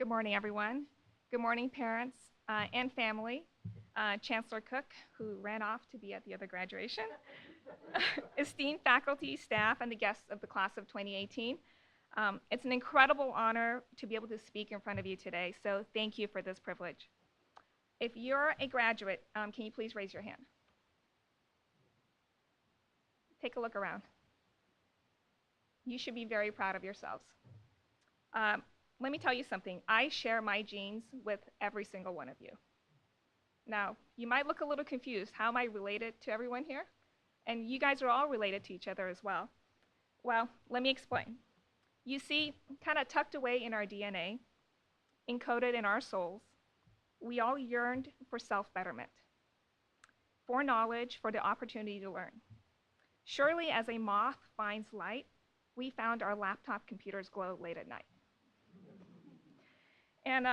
Good morning, everyone. Good morning, parents and family. Chancellor Cook, who ran off to be at the other graduation. Esteemed faculty, staff, and the guests of the class of 2018. It's an incredible honor to be able to speak in front of you today, so thank you for this privilege. If you're a graduate, can you please raise your hand? Take a look around. You should be very proud of yourselves. Let me tell you something. I share my genes with every single one of you. Now, you might look a little confused. How am I related to everyone here? And you guys are all related to each other as well. Well, let me explain. You see, kind of tucked away in our DNA, encoded in our souls, we all yearned for self-betterment, for knowledge, for the opportunity to learn. Surely, as a moth finds light, we found our laptop computers glow late at night. And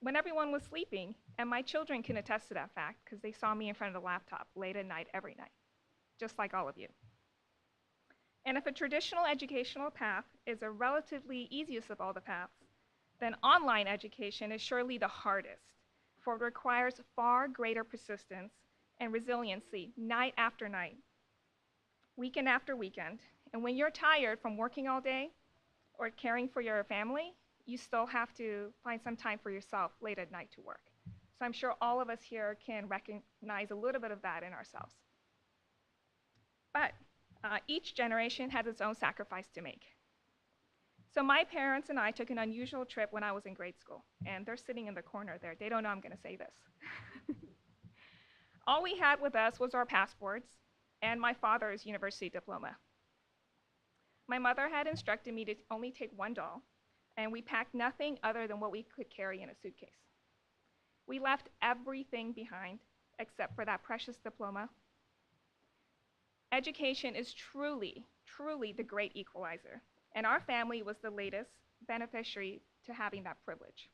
when everyone was sleeping, and my children can attest to that fact because they saw me in front of the laptop late at night every night, just like all of you. And if a traditional educational path is the relatively easiest of all the paths, then online education is surely the hardest, for it requires far greater persistence and resiliency night after night, weekend after weekend. And when you're tired from working all day or caring for your family, you still have to find some time for yourself late at night to work. So I'm sure all of us here can recognize a little bit of that in ourselves. But each generation has its own sacrifice to make. So my parents and I took an unusual trip when I was in grade school, and they're sitting in the corner there. They don't know I'm going to say this. All we had with us was our passports and my father's university diploma. My mother had instructed me to only take one doll, and we packed nothing other than what we could carry in a suitcase. We left everything behind except for that precious diploma. Education is truly, truly the great equalizer, and our family was the latest beneficiary to having that privilege.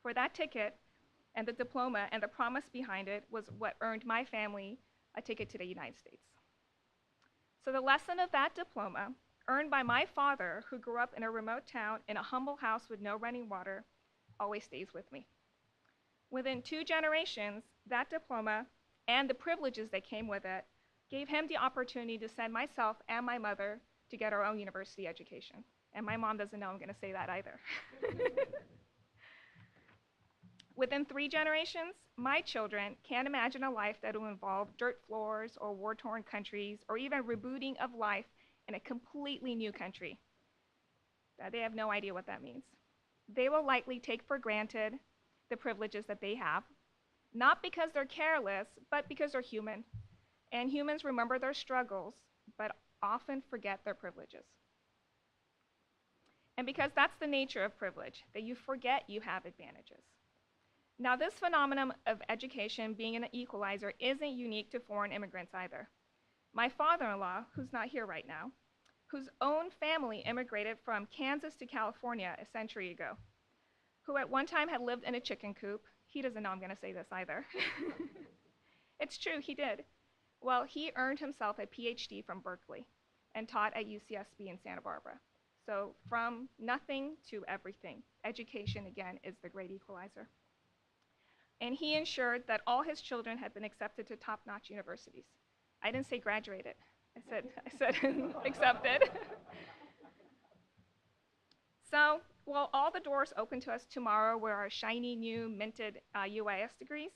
For that ticket and the diploma and the promise behind it was what earned my family a ticket to the United States. So the lesson of that diploma, earned by my father, who grew up in a remote town in a humble house with no running water, always stays with me. Within 2 generations, that diploma and the privileges that came with it gave him the opportunity to send myself and my mother to get our own university education. And my mom doesn't know I'm going to say that either. Within 3 generations, my children can't imagine a life that will involve dirt floors or war-torn countries or even rebooting of life in a completely new country. They have no idea what that means. They will likely take for granted the privileges that they have, not because they're careless, but because they're human. And humans remember their struggles, but often forget their privileges. And because that's the nature of privilege, that you forget you have advantages. Now, this phenomenon of education being an equalizer isn't unique to foreign immigrants either. My father-in-law, who's not here right now, whose own family immigrated from Kansas to California a century ago, who at one time had lived in a chicken coop. He doesn't know I'm going to say this either. It's true, he did. Well, he earned himself a PhD from Berkeley and taught at UCSB in Santa Barbara. So from nothing to everything, education, again, is the great equalizer. And he ensured that all his children had been accepted to top-notch universities. I didn't say graduated. I said accepted. So, will all the doors open to us tomorrow with our shiny new minted UIS degrees?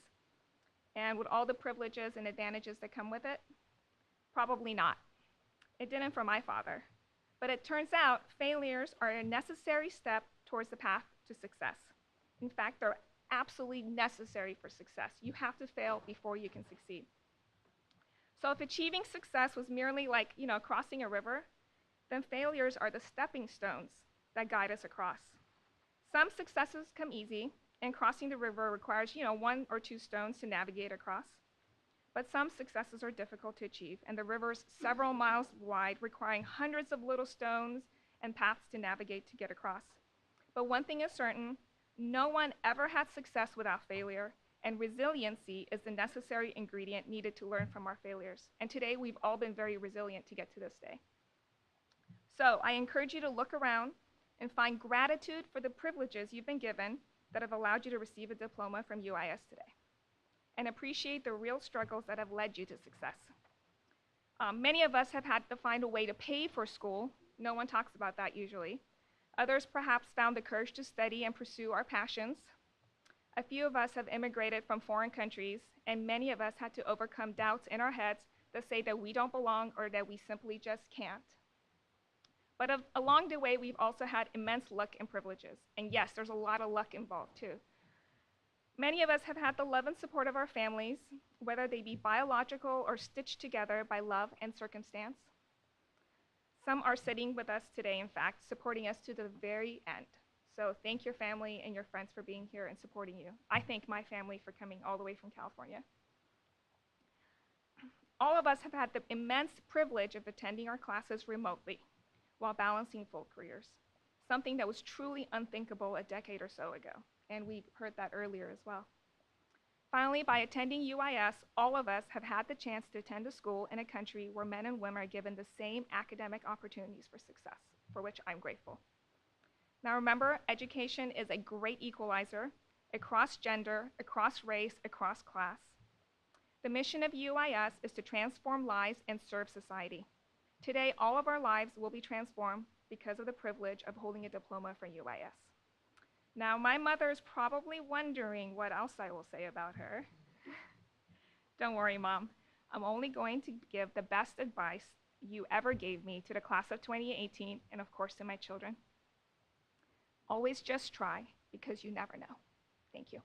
And with all the privileges and advantages that come with it? Probably not. It didn't for my father. But it turns out failures are a necessary step towards the path to success. In fact, they're absolutely necessary for success. You have to fail before you can succeed. So if achieving success was merely like, crossing a river, then failures are the stepping stones that guide us across. Some successes come easy, and crossing the river requires, 1 or 2 stones to navigate across. But some successes are difficult to achieve, and the river's several miles wide, requiring hundreds of little stones and paths to navigate to get across. But one thing is certain, no one ever had success without failure, and resiliency is the necessary ingredient needed to learn from our failures. And today, we've all been very resilient to get to this day. So I encourage you to look around and find gratitude for the privileges you've been given that have allowed you to receive a diploma from UIS today, and appreciate the real struggles that have led you to success. Many of us have had to find a way to pay for school. No one talks about that usually. Others perhaps found the courage to study and pursue our passions. A few of us have immigrated from foreign countries, and many of us had to overcome doubts in our heads that say that we don't belong or that we simply just can't. But along the way, we've also had immense luck and privileges. And yes, there's a lot of luck involved too. Many of us have had the love and support of our families, whether they be biological or stitched together by love and circumstance. Some are sitting with us today, in fact, supporting us to the very end. So thank your family and your friends for being here and supporting you. I thank my family for coming all the way from California. All of us have had the immense privilege of attending our classes remotely while balancing full careers, something that was truly unthinkable a decade or so ago, and we heard that earlier as well. Finally, by attending UIS, all of us have had the chance to attend a school in a country where men and women are given the same academic opportunities for success, for which I'm grateful. Now remember, education is a great equalizer across gender, across race, across class. The mission of UIS is to transform lives and serve society. Today, all of our lives will be transformed because of the privilege of holding a diploma from UIS. Now, my mother is probably wondering what else I will say about her. Don't worry, Mom. I'm only going to give the best advice you ever gave me to the class of 2018, and of course to my children. Always just try, because you never know. Thank you.